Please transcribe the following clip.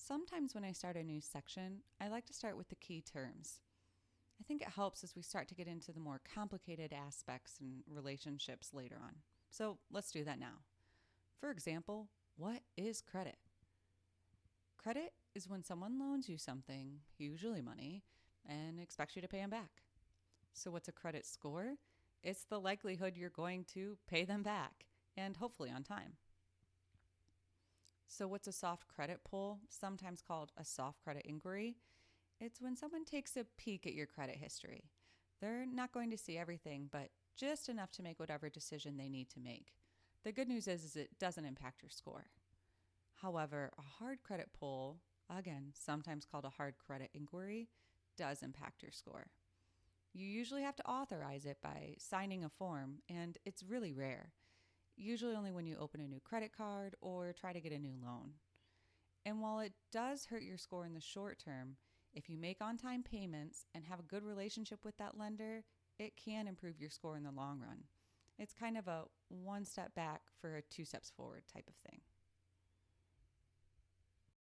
Sometimes when I start a new section, I like to start with the key terms. I think it helps as we start to get into the more complicated aspects and relationships later on. So let's do that now. For example, what is credit? Credit is when someone loans you something, usually money, and expects you to pay them back. So what's a credit score? It's the likelihood you're going to pay them back, and hopefully on time. So what's a soft credit pull, sometimes called a soft credit inquiry? It's when someone takes a peek at your credit history. They're not going to see everything, but just enough to make whatever decision they need to make. The good news is it doesn't impact your score. However, a hard credit pull, again, sometimes called a hard credit inquiry, does impact your score. You usually have to authorize it by signing a form, and it's really rare. Usually only when you open a new credit card or try to get a new loan. And while it does hurt your score in the short term, if you make on-time payments and have a good relationship with that lender, it can improve your score in the long run. It's kind of a one step back for a two steps forward type of thing.